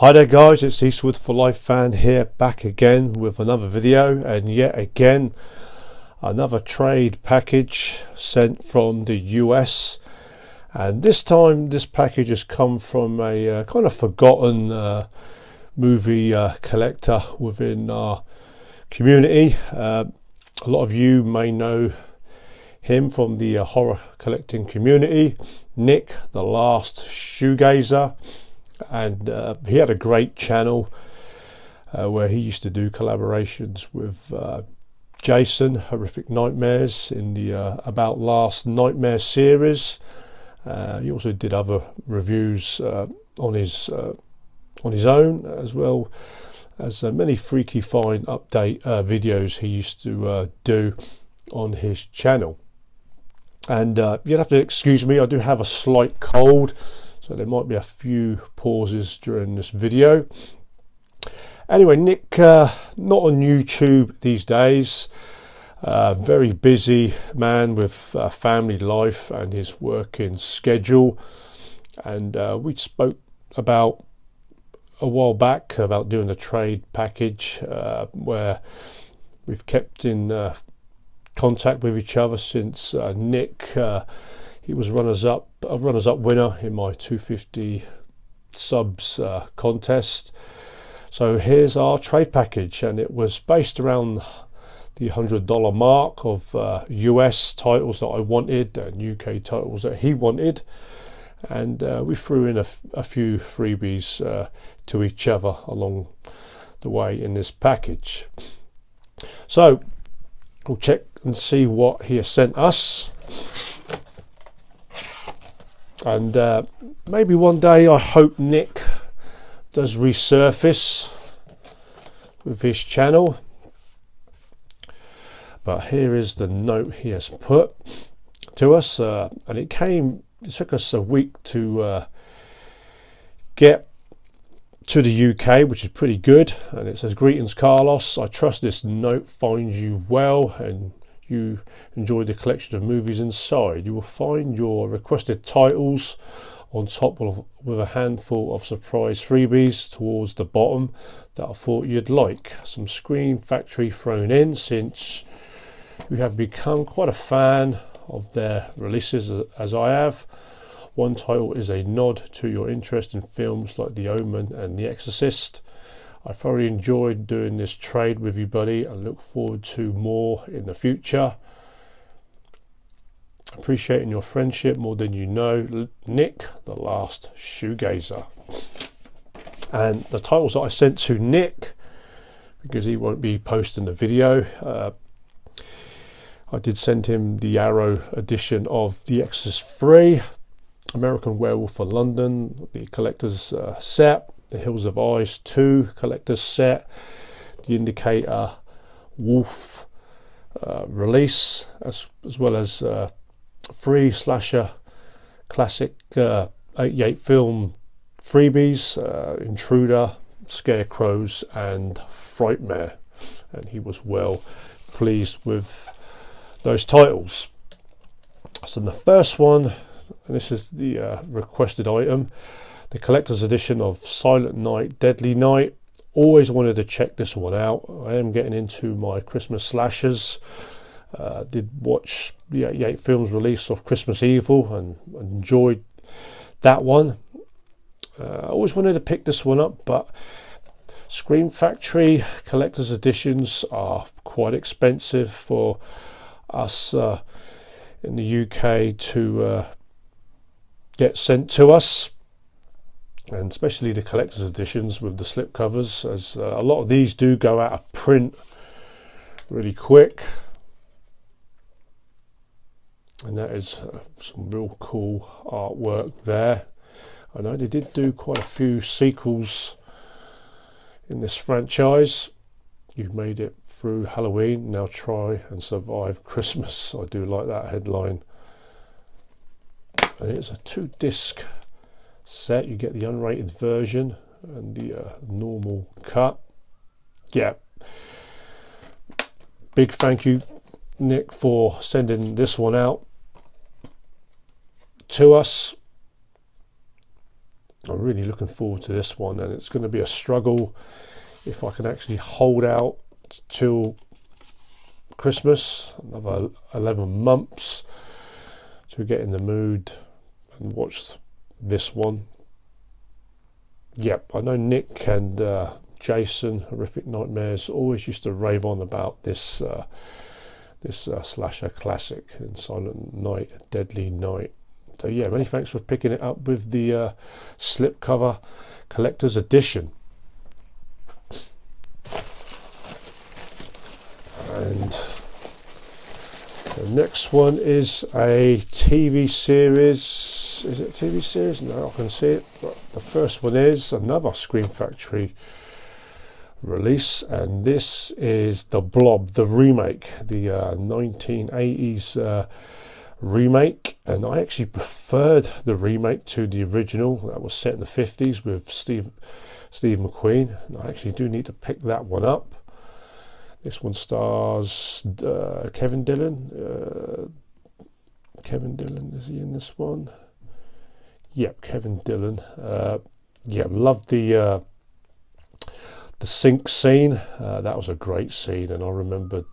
Hi there guys, it's Eastwood for Life fan here, back again with another video, and yet again another trade package sent from the US. And this time this package has come from a kind of forgotten movie collector within our community. A lot of you may know him from the horror collecting community, Nick, the Last Shoegazer. And he had a great channel where he used to do collaborations with Jason, Horrific Nightmares, in the About Last Nightmare series. He also did other reviews on his own, as well as many Freaky Find update videos he used to do on his channel. And you'll have to excuse me, I do have a slight cold, so there might be a few pauses during this video. Anyway, Nick, not on YouTube these days. Very busy man with family life and his working schedule. And we spoke about a while back about doing a trade package where we've kept in contact with each other since Nick. He was a runners-up winner in my 250 subs contest. So here's our trade package, and it was based around the $100 mark of US titles that I wanted and UK titles that he wanted, and we threw in a few freebies to each other along the way in this package. So we'll check and see what he has sent us. And maybe one day I hope Nick does resurface with his channel. But here is the note he has put to us, and it took us a week to get to the UK, which is pretty good. And it says, "Greetings Carlos, I trust this note finds you well and you enjoy the collection of movies inside. You will find your requested titles on top with a handful of surprise freebies towards the bottom that I thought you'd like. Some Screen Factory thrown in, since you have become quite a fan of their releases as I have. One title is a nod to your interest in films like The Omen and The Exorcist. I thoroughly enjoyed doing this trade with you, buddy, and look forward to more in the future. Appreciating your friendship more than you know, Nick, the Last Shoegazer." And the titles that I sent to Nick, because he won't be posting the video, I did send him the Arrow edition of The Exorcist 3, American Werewolf for London, the collector's set, The Hills of Eyes 2 collector's set, the Indicator Wolf release, as well as 3 slasher classic 88 film freebies, Intruder, Scarecrows and Frightmare. And he was well pleased with those titles. So the first one, and this is the requested item, the collector's edition of Silent Night, Deadly Night. Always wanted to check this one out. I am getting into my Christmas slashers. Did watch the 88 films release of Christmas Evil and enjoyed that one. I always wanted to pick this one up, but Screen Factory collector's editions are quite expensive for us in the UK to get sent to us, and especially the collector's editions with the slip covers, as a lot of these do go out of print really quick. And that is some real cool artwork there. I know they did do quite a few sequels in this franchise. You've made it through Halloween, now try and survive Christmas. I do like that headline. And it's a 2-disc set. You get the unrated version and the normal cut. Yeah. Big thank you, Nick, for sending this one out to us. I'm really looking forward to this one, and it's going to be a struggle if I can actually hold out till Christmas, another 11 months, to get in the mood and watch this one. Yep, I know Nick and Jason, Horrific Nightmares, always used to rave on about this slasher classic in Silent Night, Deadly Night. So yeah, many thanks for picking it up with the slipcover collector's edition. And the next one is a TV series. Is it a TV series? No, I can see it. But the first one is another Scream Factory release, and this is the Blob, the remake, the 1980s remake. And I actually preferred the remake to the original that was set in the 50s with Steve McQueen. And I actually do need to pick that one up. This one stars Kevin Dillon. Kevin Dillon, is he in this one? Yep, Kevin Dillon. Yeah, love the sink scene. That was a great scene, and I remembered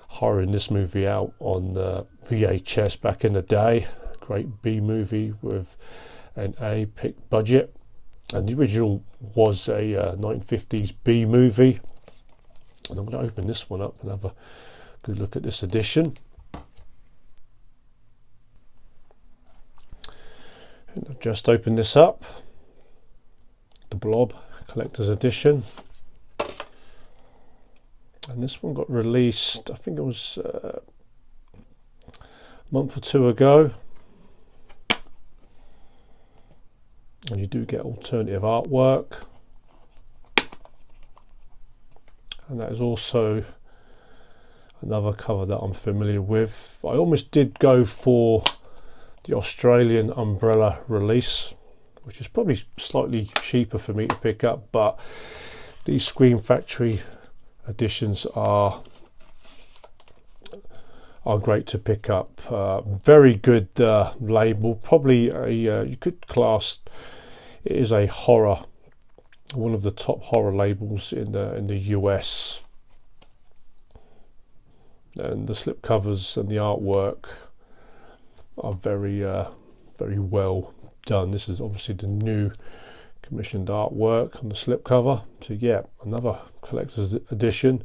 hiring this movie out on VHS back in the day. Great B movie with an A-pick budget, and the original was a 1950s B movie. And I'm going to open this one up and have a good look at this edition. And I've just opened this up, the Blob Collector's Edition. And this one got released, I think it was a month or two ago. And you do get alternative artwork. And that is also another cover that I'm familiar with. I almost did go for the Australian Umbrella release, which is probably slightly cheaper for me to pick up, but these Scream Factory editions are great to pick up. Very good label, probably a you could class it is a horror, one of the top horror labels in the US, and the slip covers and the artwork are very well done. This is obviously the new commissioned artwork on the slip cover. So yeah, another collector's edition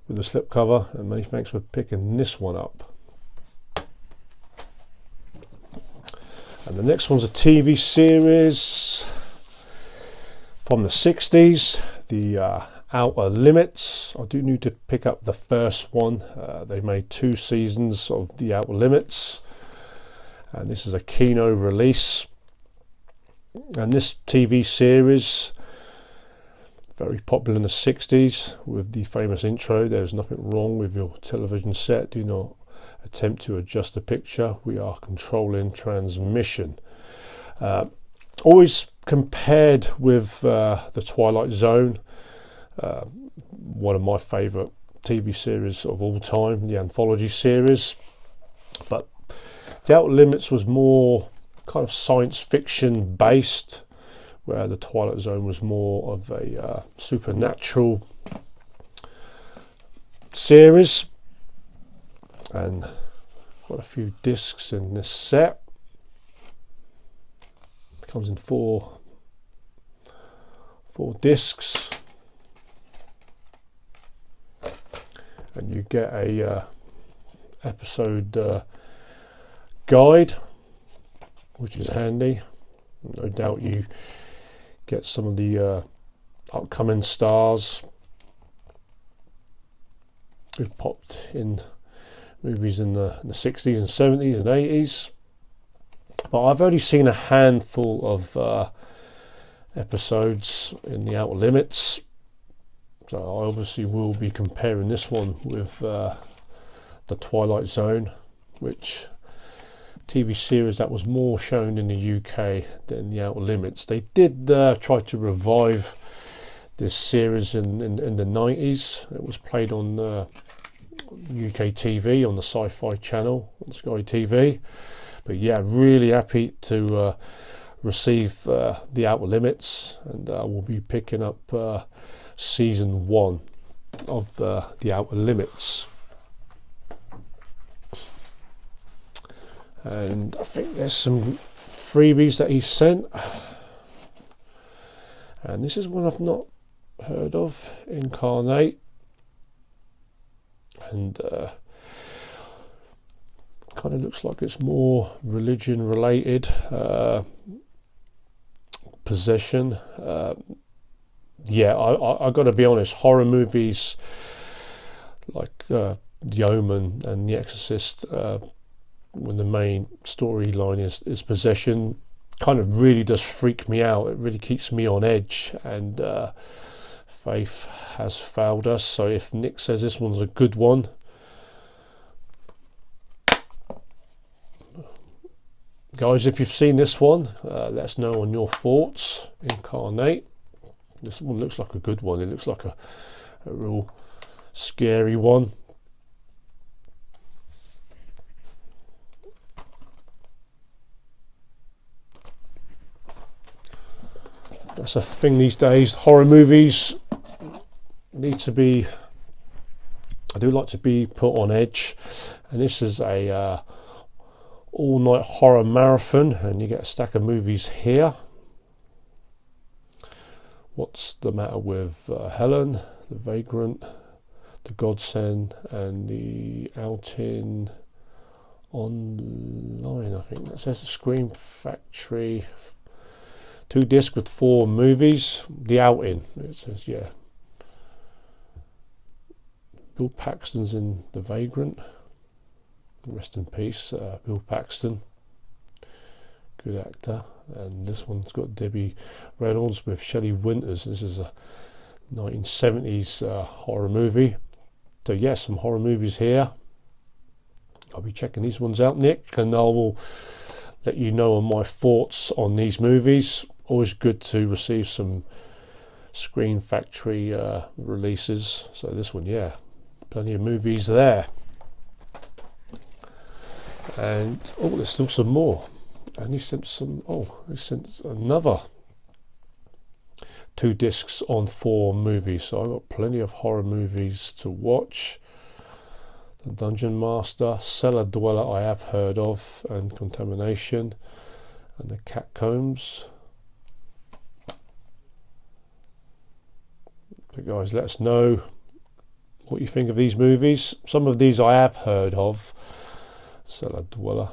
with the slip cover, and many thanks for picking this one up. And the next one's a TV series from the 60s, the Outer Limits. I do need to pick up the first one. They made 2 seasons of the Outer Limits, and this is a Kino release. And this TV series, very popular in the 60s with the famous intro, "There's nothing wrong with your television set. Do not attempt to adjust the picture. We are controlling transmission." Always compared with the Twilight Zone, one of my favourite TV series of all time, the anthology series. But the Outer Limits was more kind of science fiction based, where the Twilight Zone was more of a supernatural series. And got a few discs in this set. It comes in four discs, and you get a episode guide, which is handy. No doubt you get some of the upcoming stars who've popped in movies in the 60s and 70s and 80s. But I've only seen a handful of episodes in the Outer Limits, so I obviously will be comparing this one with the Twilight Zone, which TV series that was more shown in the UK than the Outer Limits. They did try to revive this series in the 90s. It was played on UK TV on the Sci-Fi channel on Sky TV. But yeah, really happy to receive the Outer Limits, and we'll be picking up season 1 of the Outer Limits. And I think there's some freebies that he sent, and this is one I've not heard of, Incarnate, and kind of looks like it's more religion related, possession. Yeah, I got to be honest, horror movies like The Omen and The Exorcist, when the main storyline is possession, kind of really does freak me out. It really keeps me on edge, and faith has failed us. So if Nick says this one's a good one, guys, if you've seen this one, let us know on your thoughts. Incarnate. This one looks like a good one. It looks like a real scary one. That's a thing these days. Horror movies need to be, I do like to be put on edge, and this is a all-night horror marathon, and you get a stack of movies here. What's the Matter with Helen, The Vagrant, The Godsend, and the Outing Online, I think that says. Scream Factory, 2 discs with 4 movies. The Outing, it says, yeah. Bill Paxton's in The Vagrant. Rest in peace, Bill Paxton. Good actor. And this one's got Debbie Reynolds with Shelley Winters. This is a 1970s horror movie. So yes, some horror movies here. I'll be checking these ones out, Nick, and I will let you know on my thoughts on these movies. Always good to receive some Screen Factory releases. So this one, yeah, plenty of movies there. And oh, there's still some more. And he sent some, he sent another 2 discs on 4 movies. So I've got plenty of horror movies to watch. The Dungeon Master, Cellar Dweller I have heard of, and Contamination, and the Catacombs. So guys, let us know what you think of these movies. Some of these I have heard of. Cellar Dweller,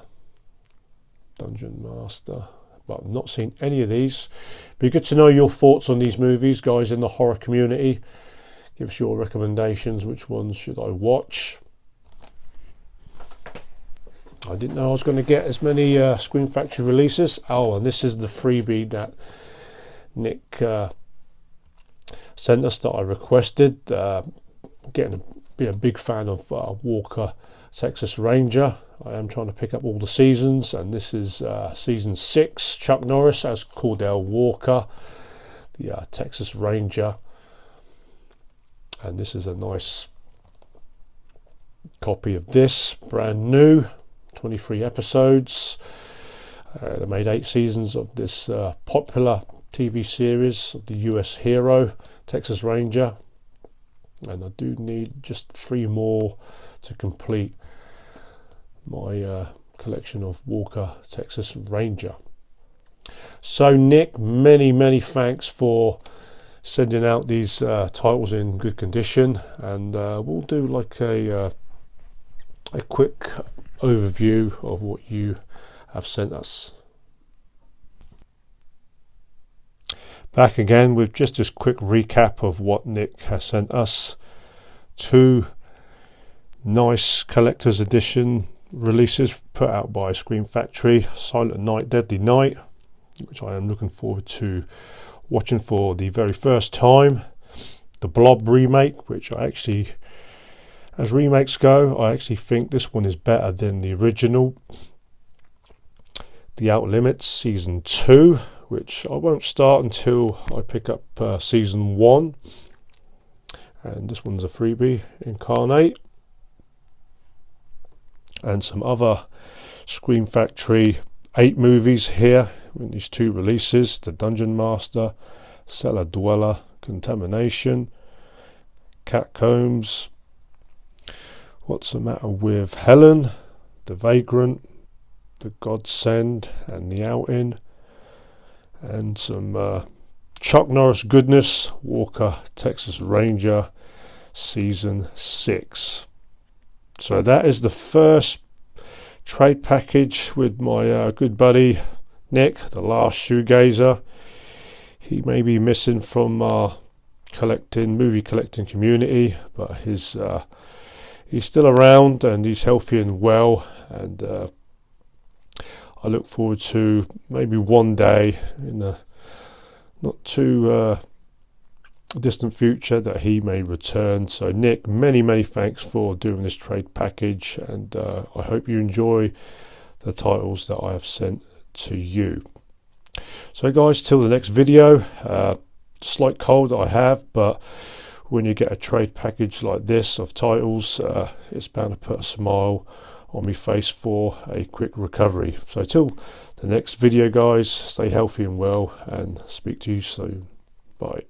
Dungeon Master, but I've not seen any of these. Be good to know your thoughts on these movies, guys, in the horror community. Give us your recommendations. Which ones should I watch? I didn't know I was going to get as many Screen Factory releases. Oh, and this is the freebie that Nick sent us that I requested. Be a big fan of Walker, Texas Ranger. I am trying to pick up all the seasons, and this is season 6. Chuck Norris as Cordell Walker, the Texas Ranger, and this is a nice copy of this, brand new, 23 episodes. They made 8 seasons of this popular TV series of the US hero, Texas Ranger, and I do need just 3 more to complete my collection of Walker Texas Ranger. So Nick, many thanks for sending out these titles in good condition, and we'll do like a quick overview of what you have sent us. Back again with just this quick recap of what Nick has sent us. 2 nice collector's edition releases put out by Screen Factory: Silent Night, Deadly Night, which I am looking forward to watching for the very first time. The Blob remake, which I actually, as remakes go, I actually think this one is better than the original. The Outer Limits season 2, which I won't start until I pick up season 1, and this one's a freebie. Incarnate, and some other Screen Factory 8 movies here, in these 2 releases, the Dungeon Master, Cellar Dweller, Contamination, Catacombs, What's the Matter with Helen, the Vagrant, the Godsend and the Outing, and some Chuck Norris goodness, Walker, Texas Ranger, Season 6. So that is the first trade package with my good buddy Nick, the Last Shoegazer. He may be missing from our movie collecting community, but he's still around and he's healthy and well, and I look forward to maybe one day in the not too distant future that he may return. So Nick, many thanks for doing this trade package, and I hope you enjoy the titles that I have sent to you. So guys, till the next video. Slight cold I have, but when you get a trade package like this of titles, it's bound to put a smile on my face for a quick recovery. So till the next video guys, stay healthy and well, and speak to you soon. Bye.